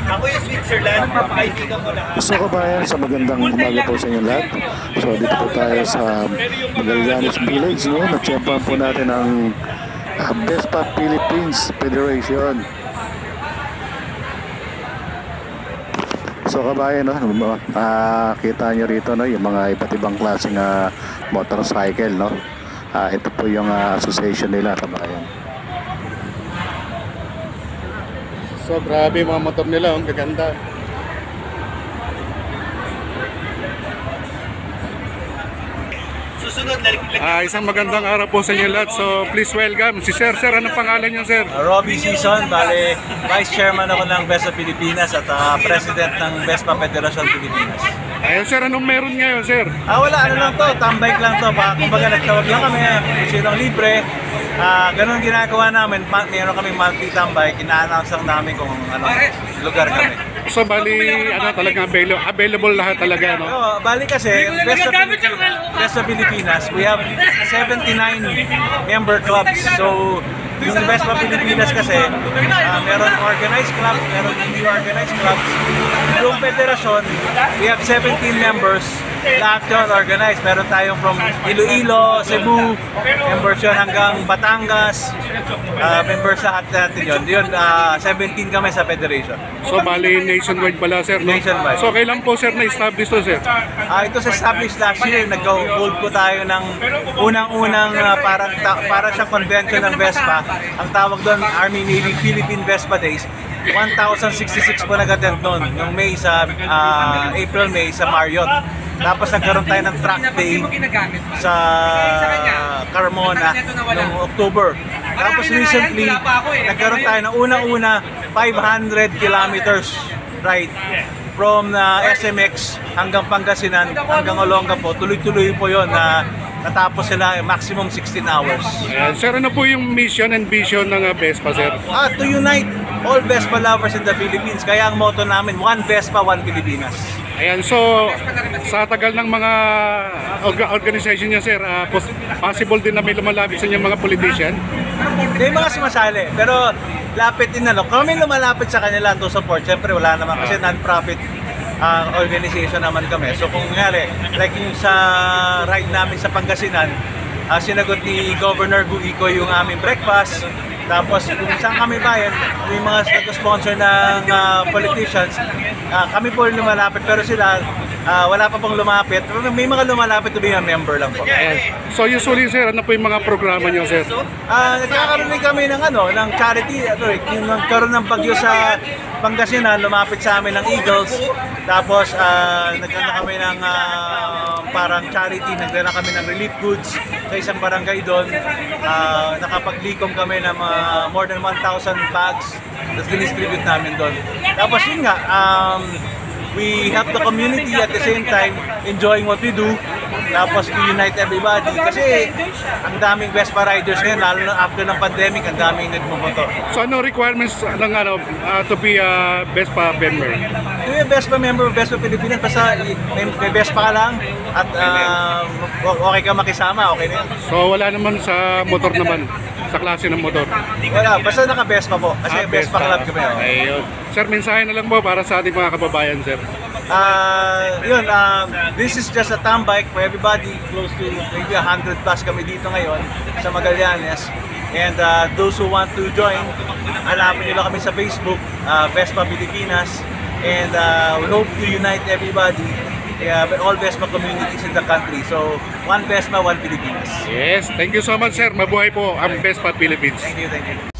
Ako yung Switzerland, papakaibigan ko lahat. So kabayan, sa magandang umaga po sa inyo lahat. So dito po tayo sa Magallanes Village, no? Natsyempan po natin ang Vespa Philippines Federation. So kabayan, no? Kita nyo rito, no? Yung mga iba't ibang klaseng motorcycle, no? Ito po yung association nila, kabayan. So grabe mga motor nila, ang gaganda. Susunod, Isang magandang araw po sa inyo lahat. So please welcome si Sir. Sir, anong pangalan niyo, Sir? Robbie Season, bale Vice Chairman ako ng Vespa Pilipinas at President ng Vespa Federation Pilipinas. Ayun, Sir, anong meron ngayon, Sir? Wala, ano lang to, tambike lang to. Kumbaga nagtawag lang kami, kung sinong libre. Ganun ginagawa namin, mayroon kami monthly tambike, ina-announce lang namin kung ano lugar kami. So bali, talagang available lahat talaga, no? Bali kasi, Vespa Pilipinas, we have 79 member clubs. So, yung Vespa Pilipinas kasi, meron organized clubs, meron hindi organized clubs. Yung federasyon, we have 17 members, lahat yun organized. Meron tayong from Iloilo, Cebu, members yun hanggang Batangas, members lahat natin yun. Yun, 17 kami sa federation. So bali, nationwide pala, Sir, no? Nationwide. So kailan po, Sir, na-establish to, Sir? Ito sa established last year, nag-hold po tayo ng unang-unang para siyang convention ng Vespa. Ang tawag doon, Army Navy Philippine Vespa Days. 1,066 po nag-attend noon, yung May sa April-May sa Marriott. Tapos nagkaroon tayo ng track day sa Carmona noong October. Tapos recently, nagkaroon tayo ng unang-una 500 kilometers ride from SMX hanggang Pangasinan, hanggang Olongapo. Tuloy-tuloy po yon na natapos sila maximum 16 hours. Ayan, Sir, ano po yung mission and vision ng Vespa, Sir? To unite all Vespa lovers in the Philippines. Kaya ang motto namin, one Vespa, one Pilipinas. Ayan, so sa tagal ng mga organization niya, Sir, possible din na may lumalapit sa inyo mga politician? May mga sumasali, pero lapit din na. Kami lumalapit sa kanila to support. Siyempre wala naman kasi non-profit organization naman kami. So kung nangyari, like yung sa ride namin sa Pangasinan, sinagot ni Governor Guico yung aming breakfast. Tapos kung saan kami bayan, may mga nag-sponsor ng politicians, kami po lumalapit pero sila wala pa pong lumapit. May mga lumalapit to be a member lang po. Ayan. So usually, Sir, ano po yung mga programa niyo, Sir? Nagkakaroon din kami ng charity. Yung nagkaroon ng bagyo sa Pangasinan, lumapit sa amin ng Eagles. Tapos nagdala kami ng parang charity, nagdala kami ng relief goods sa isang barangay doon. Nakapag-likom kami ng more than 1,000 bags. Tapos dinistribute namin doon. Tapos yun nga, we help the community at the same time enjoying what we do. Tapos we unite everybody kasi ang daming Vespa riders ngayon, lalo na after ng pandemic, ang daming nagmumotor. So ano requirements ng to be a Vespa member? Kung yung Vespa member of Vespa Pilipinas, basta may Vespa ka lang at okay ka makisama, okay na yun. So wala naman sa motor naman, sa klase ng motor? Wala, basta naka-Vespa po kasi Vespa Club kami. Ayun. Sir, mensahe na lang po para sa ating mga kababayan, Sir. This is just a tambike for everybody. Close to maybe 100 plus kami dito ngayon sa Magallanes. And those who want to join, hanapin nyo lang kami sa Facebook, Vespa Pilipinas. And we hope to unite everybody, all Vespa communities in the country. So, one Vespa, one Pilipinas. Yes, thank you so much, Sir. Mabuhay po ang Vespa Philippines. Thank you, thank you.